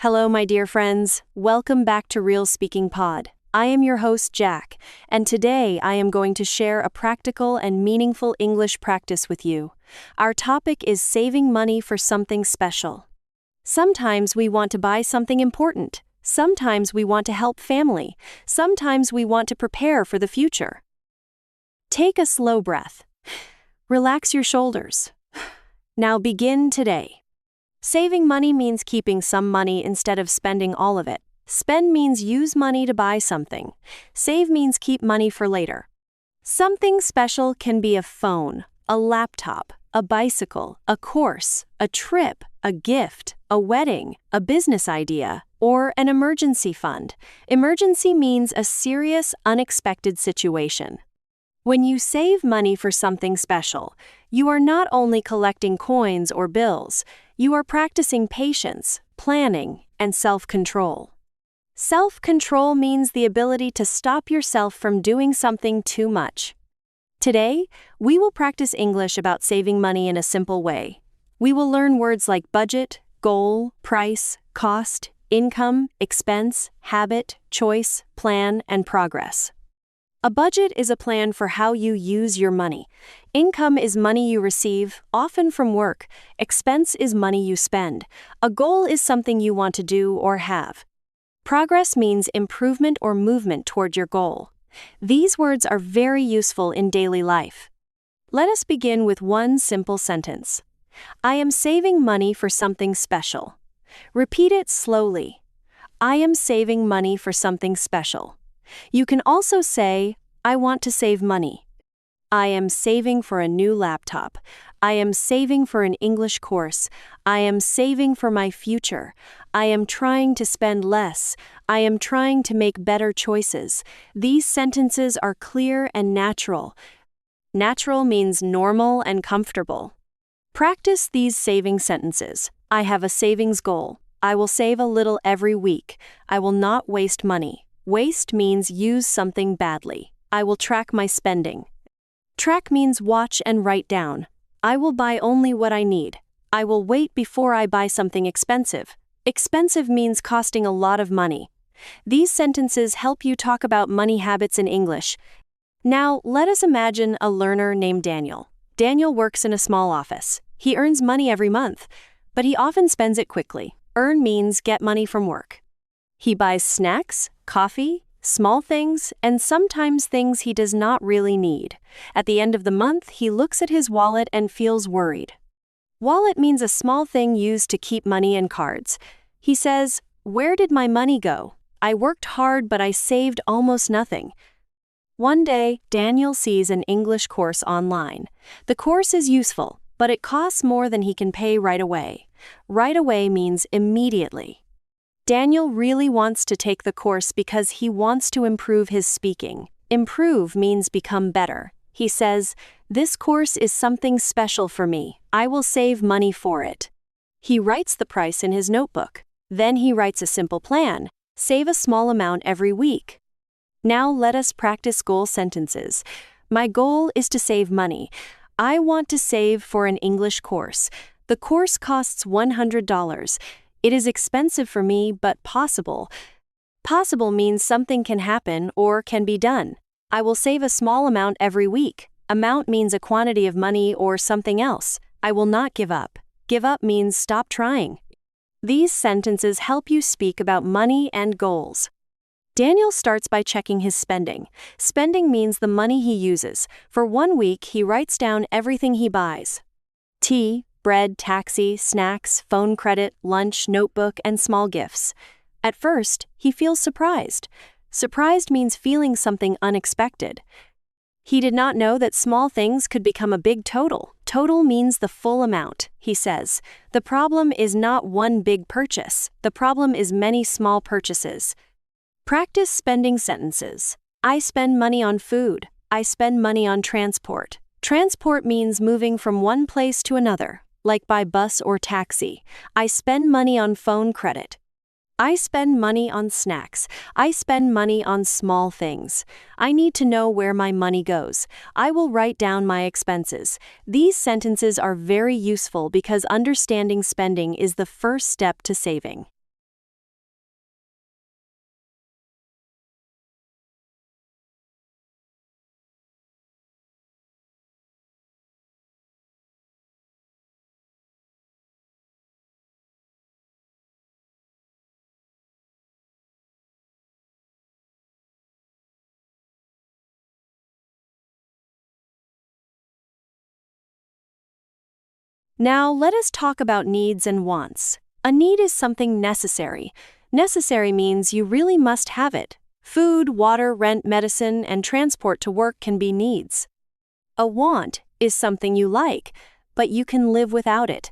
Hello, my dear friends. Welcome back to Real Speaking Pod. I am your host, Jack, and today I am going to share a practical and meaningful English practice with you. Our topic is saving money for something special. Sometimes we want to buy something important. Sometimes we want to help family. Sometimes we want to prepare for the future. Take a slow breath. Relax your shoulders. Now begin today. Saving money means keeping some money instead of spending all of it. Spend means use money to buy something. Save means keep money for later. Something special can be a phone, a laptop, a bicycle, a course, a trip, a gift, a wedding, a business idea, or an emergency fund. Emergency means a serious, unexpected situation. When you save money for something special, you are not only collecting coins or bills, you are practicing patience, planning, and self-control. Self-control means the ability to stop yourself from doing something too much. Today, we will practice English about saving money in a simple way. We will learn words like budget, goal, price, cost, income, expense, habit, choice, plan, and progress. A budget is a plan for how you use your money. Income is money you receive, often from work. Expense is money you spend. A goal is something you want to do or have. Progress means improvement or movement toward your goal. These words are very useful in daily life. Let us begin with one simple sentence. I am saving money for something special. Repeat it slowly. I am saving money for something special. You can also say, I want to save money. I am saving for a new laptop. I am saving for an English course. I am saving for my future. I am trying to spend less. I am trying to make better choices. These sentences are clear and natural. Natural means normal and comfortable. Practice these saving sentences. I have a savings goal. I will save a little every week. I will not waste money. Waste means use something badly. I will track my spending. Track means watch and write down. I will buy only what I need. I will wait before I buy something expensive. Expensive means costing a lot of money. These sentences help you talk about money habits in English. Now, let us imagine a learner named Daniel. Daniel works in a small office. He earns money every month, but he often spends it quickly. Earn means get money from work. He buys snacks, coffee, small things, and sometimes things he does not really need. At the end of the month, he looks at his wallet and feels worried. Wallet means a small thing used to keep money and cards. He says, "Where did my money go? I worked hard, but I saved almost nothing." One day, Daniel sees an English course online. The course is useful, but it costs more than he can pay right away. Right away means immediately. Daniel really wants to take the course because he wants to improve his speaking. Improve means become better. He says, "This course is something special for me. I will save money for it." He writes the price in his notebook. Then he writes a simple plan. Save a small amount every week. Now let us practice goal sentences. My goal is to save money. I want to save for an English course. The course costs $100. It is expensive for me, but possible. Possible means something can happen or can be done. I will save a small amount every week. Amount means a quantity of money or something else. I will not give up. Give up means stop trying. These sentences help you speak about money and goals. Daniel starts by checking his spending. Spending means the money he uses. For 1 week, he writes down everything he buys. Tea, bread, taxi, snacks, phone credit, lunch, notebook, and small gifts. At first, he feels surprised. Surprised means feeling something unexpected. He did not know that small things could become a big total. Total means the full amount, he says. The problem is not one big purchase. The problem is many small purchases. Practice spending sentences. I spend money on food. I spend money on transport. Transport means moving from one place to another, like by bus or taxi. I spend money on phone credit. I spend money on snacks. I spend money on small things. I need to know where my money goes. I will write down my expenses. These sentences are very useful because understanding spending is the first step to saving. Now, let us talk about needs and wants. A need is something necessary. Necessary means you really must have it. Food, water, rent, medicine, and transport to work can be needs. A want is something you like, but you can live without it.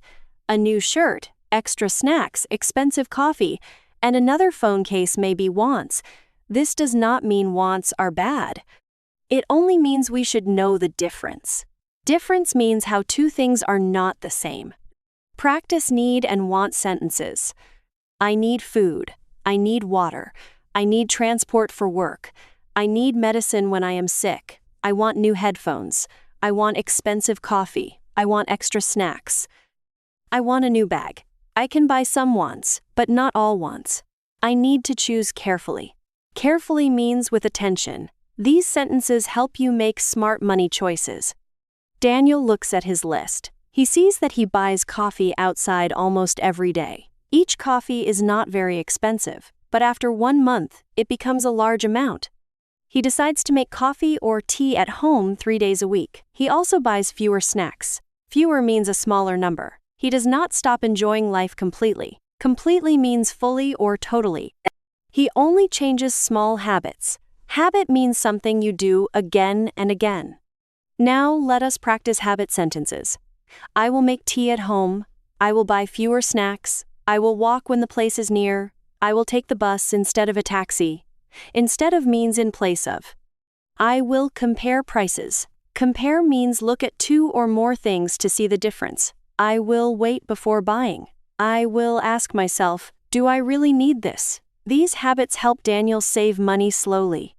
A new shirt, extra snacks, expensive coffee, and another phone case may be wants. This does not mean wants are bad. It only means we should know the difference. Difference means how two things are not the same. Practice need and want sentences. I need food. I need water. I need transport for work. I need medicine when I am sick. I want new headphones. I want expensive coffee. I want extra snacks. I want a new bag. I can buy some wants, but not all wants. I need to choose carefully. Carefully means with attention. These sentences help you make smart money choices. Daniel looks at his list. He sees that he buys coffee outside almost every day. Each coffee is not very expensive, but after 1 month, it becomes a large amount. He decides to make coffee or tea at home 3 days a week. He also buys fewer snacks. Fewer means a smaller number. He does not stop enjoying life completely. Completely means fully or totally. He only changes small habits. Habit means something you do again and again. Now let us practice habit sentences. I will make tea at home. I will buy fewer snacks. I will walk when the place is near. I will take the bus instead of a taxi. Instead of means in place of. I will compare prices. Compare means look at 2 or more things to see the difference. I will wait before buying. I will ask myself, do I really need this? These habits help Daniel save money slowly.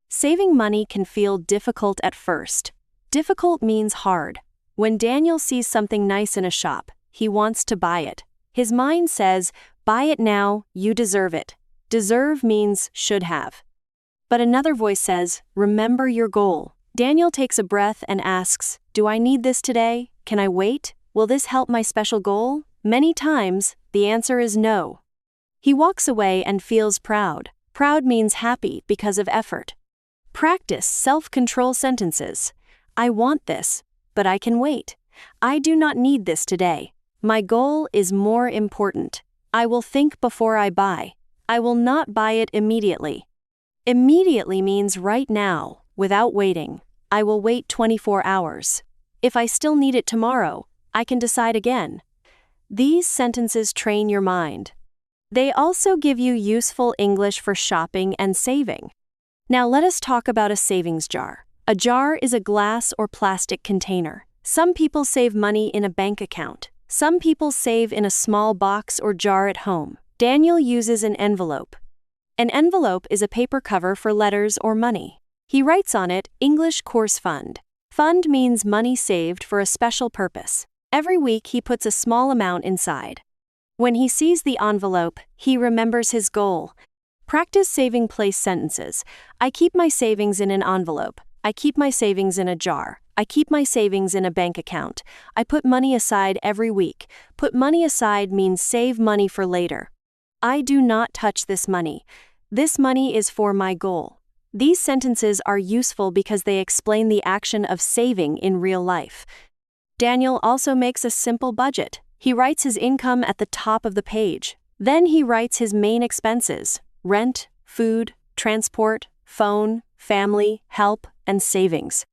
Saving money can feel difficult at first. Difficult means hard. When Daniel sees something nice in a shop, he wants to buy it. His mind says, buy it now, you deserve it. Deserve means should have. But another voice says, remember your goal. Daniel takes a breath and asks, do I need this today? Can I wait? Will this help my special goal? Many times, the answer is no. He walks away and feels proud. Proud means happy because of effort. Practice self-control sentences. I want this, but I can wait. I do not need this today. My goal is more important. I will think before I buy. I will not buy it immediately. Immediately means right now, without waiting. I will wait 24 hours. If I still need it tomorrow, I can decide again. These sentences train your mind. They also give you useful English for shopping and saving. Now let us talk about a savings jar. A jar is a glass or plastic container. Some people save money in a bank account. Some people save in a small box or jar at home. Daniel uses an envelope. An envelope is a paper cover for letters or money. He writes on it, English Course Fund. Fund means money saved for a special purpose. Every week he puts a small amount inside. When he sees the envelope, he remembers his goal. Practice saving place sentences. I keep my savings in an envelope. I keep my savings in a jar. I keep my savings in a bank account. I put money aside every week. Put money aside means save money for later. I do not touch this money. This money is for my goal. These sentences are useful because they explain the action of saving in real life. Daniel also makes a simple budget. He writes his income at the top of the page. Then he writes his main expenses: rent, food, transport, phone, family, help, and savings.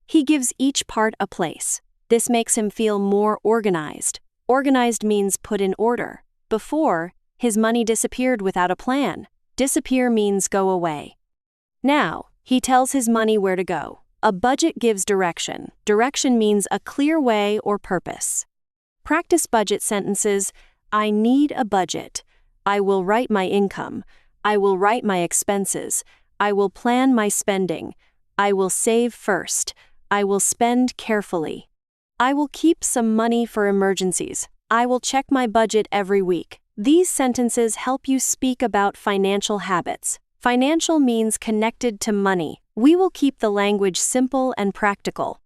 He gives each part a place. This makes him feel more organized. Organized means put in order. Before, his money disappeared without a plan. Disappear means go away. Now, he tells his money where to go. A budget gives direction. Direction means a clear way or purpose. Practice budget sentences. I need a budget. I will write my income. I will write my expenses. I will plan my spending. I will save first. I will spend carefully. I will keep some money for emergencies. I will check my budget every week. These sentences help you speak about financial habits. Financial means connected to money. We will keep the language simple and practical.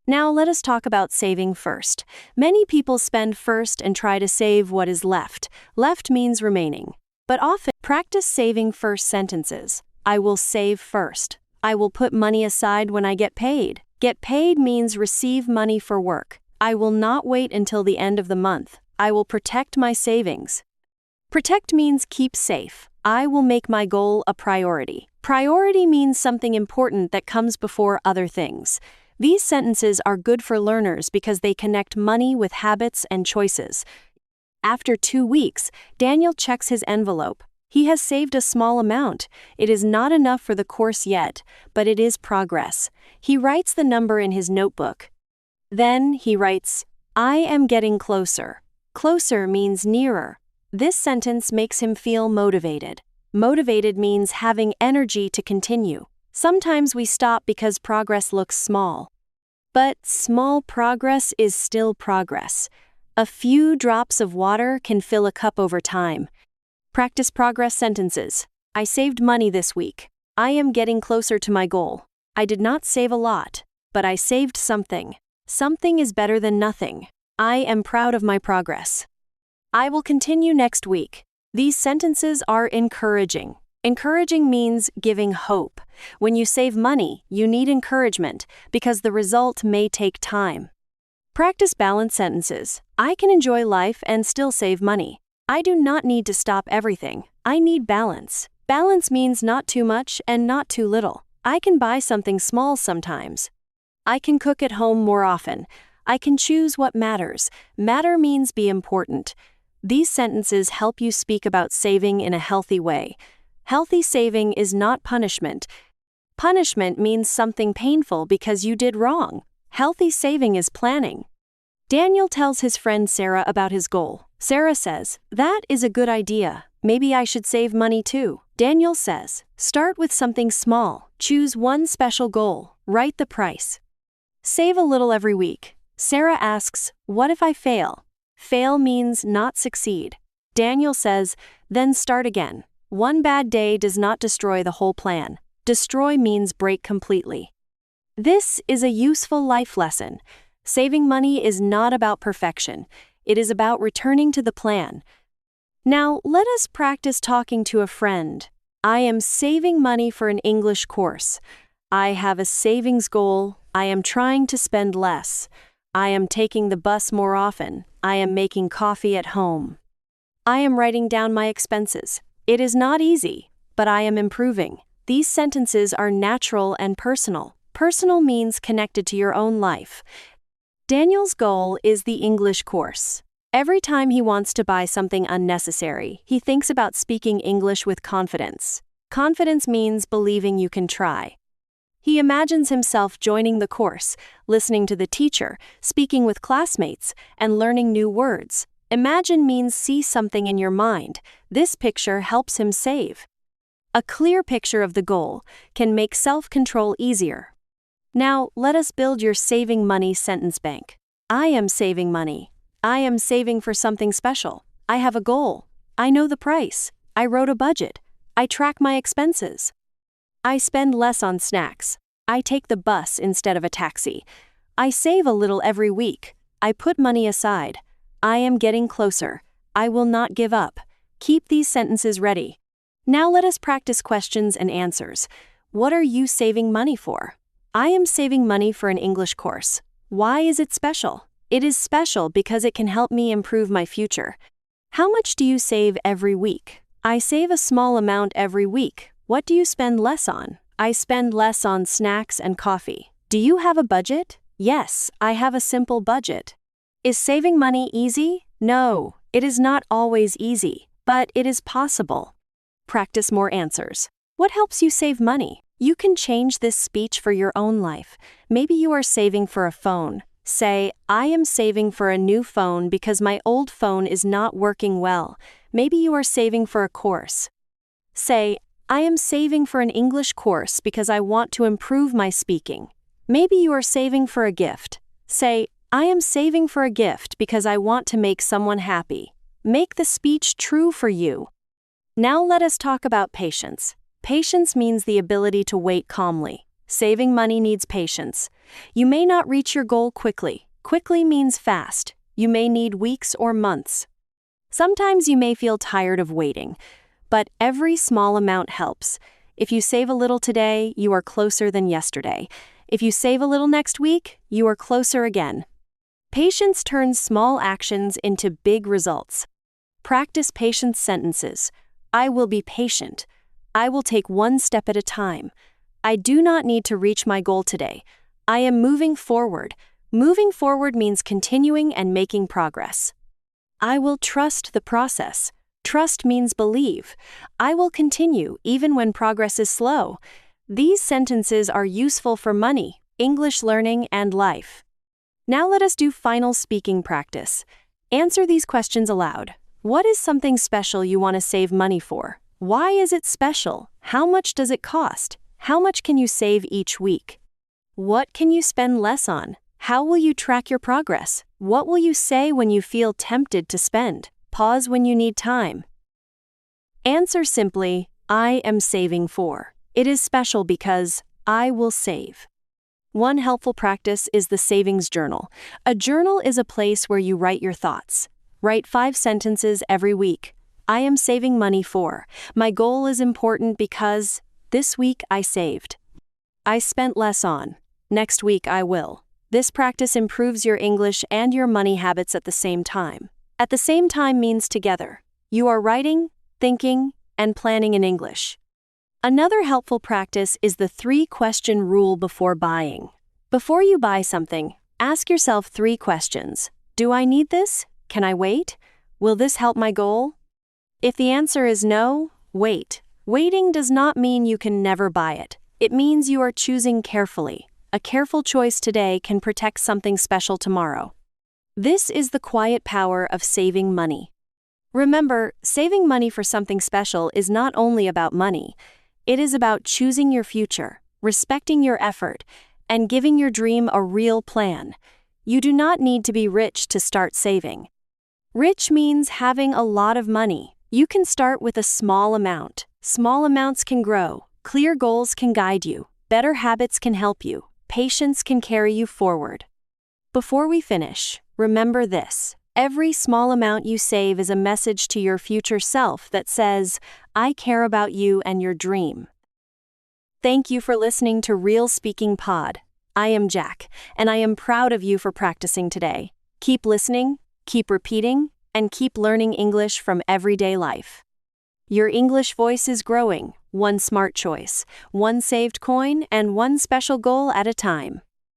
Now let us talk about saving first. Many people spend first and try to save what is left. Left means remaining. But often, practice saving first sentences. I will save first. I will put money aside when I get paid. Get paid means receive money for work. I will not wait until the end of the month. I will protect my savings. Protect means keep safe. I will make my goal a priority. Priority means something important that comes before other things. These sentences are good for learners because they connect money with habits and choices. After 2 weeks, Daniel checks his envelope. He has saved a small amount. It is not enough for the course yet, but it is progress. He writes the number in his notebook. Then he writes, I am getting closer. Closer means nearer. This sentence makes him feel motivated. Motivated means having energy to continue. Sometimes we stop because progress looks small. But small progress is still progress. A few drops of water can fill a cup over time. Practice progress sentences. I saved money this week. I am getting closer to my goal. I did not save a lot, but I saved something. Something is better than nothing. I am proud of my progress. I will continue next week. These sentences are encouraging. Encouraging means giving hope. When you save money, you need encouragement because the result may take time. Practice balanced sentences. I can enjoy life and still save money. I do not need to stop everything. I need balance. Balance means not too much and not too little. I can buy something small sometimes. I can cook at home more often. I can choose what matters. Matter means be important. These sentences help you speak about saving in a healthy way. Healthy saving is not punishment. Punishment means something painful because you did wrong. Healthy saving is planning. Daniel tells his friend Sarah about his goal. Sarah says, that is a good idea. Maybe I should save money too. Daniel says, start with something small. Choose one special goal. Write the price. Save a little every week. Sarah asks, what if I fail? Fail means not succeed. Daniel says, then start again. One bad day does not destroy the whole plan. Destroy means break completely. This is a useful life lesson. Saving money is not about perfection. It is about returning to the plan. Now, let us practice talking to a friend. I am saving money for an English course. I have a savings goal. I am trying to spend less. I am taking the bus more often. I am making coffee at home. I am writing down my expenses. It is not easy, but I am improving. These sentences are natural and personal. Personal means connected to your own life. Daniel's goal is the English course. Every time he wants to buy something unnecessary, he thinks about speaking English with confidence. Confidence means believing you can try. He imagines himself joining the course, listening to the teacher, speaking with classmates, and learning new words. Imagine means see something in your mind. This picture helps him save. A clear picture of the goal can make self-control easier. Now, let us build your saving money sentence bank. I am saving money. I am saving for something special. I have a goal. I know the price. I wrote a budget. I track my expenses. I spend less on snacks. I take the bus instead of a taxi. I save a little every week. I put money aside. I am getting closer. I will not give up. Keep these sentences ready. Now let us practice questions and answers. What are you saving money for? I am saving money for an English course. Why is it special? It is special because it can help me improve my future. How much do you save every week? I save a small amount every week. What do you spend less on? I spend less on snacks and coffee. Do you have a budget? Yes, I have a simple budget. Is saving money easy? No, it is not always easy, but it is possible. Practice more answers. What helps you save money? You can change this speech for your own life. Maybe you are saving for a phone. Say, I am saving for a new phone because my old phone is not working well. Maybe you are saving for a course. Say, I am saving for an English course because I want to improve my speaking. Maybe you are saving for a gift. Say, I am saving for a gift because I want to make someone happy. Make the speech true for you. Now let us talk about patience. Patience means the ability to wait calmly. Saving money needs patience. You may not reach your goal quickly. Quickly means fast. You may need weeks or months. Sometimes you may feel tired of waiting, but every small amount helps. If you save a little today, you are closer than yesterday. If you save a little next week, you are closer again. Patience turns small actions into big results. Practice patience sentences. I will be patient. I will take one step at a time. I do not need to reach my goal today. I am moving forward. Moving forward means continuing and making progress. I will trust the process. Trust means believe. I will continue even when progress is slow. These sentences are useful for money, English learning, and life. Now let us do final speaking practice. Answer these questions aloud. What is something special you want to save money for? Why is it special? How much does it cost? How much can you save each week? What can you spend less on? How will you track your progress? What will you say when you feel tempted to spend? Pause when you need time. Answer simply, I am saving for. It is special because I will save. One helpful practice is the savings journal. A journal is a place where you write your thoughts. Write 5 sentences every week. I am saving money for. My goal is important because this week I saved. I spent less on. Next week I will. This practice improves your English and your money habits at the same time. At the same time means together. You are writing, thinking, and planning in English. Another helpful practice is the 3-question rule before buying. Before you buy something, ask yourself 3 questions. Do I need this? Can I wait? Will this help my goal? If the answer is no, wait. Waiting does not mean you can never buy it. It means you are choosing carefully. A careful choice today can protect something special tomorrow. This is the quiet power of saving money. Remember, saving money for something special is not only about money. It is about choosing your future, respecting your effort, and giving your dream a real plan. You do not need to be rich to start saving. Rich means having a lot of money. You can start with a small amount. Small amounts can grow. Clear goals can guide you. Better habits can help you. Patience can carry you forward. Before we finish, remember this. Every small amount you save is a message to your future self that says, I care about you and your dream. Thank you for listening to Real Speaking Pod. I am Jack, and I am proud of you for practicing today. Keep listening, keep repeating, and keep learning English from everyday life. Your English voice is growing, one smart choice, one saved coin, and one special goal at a time.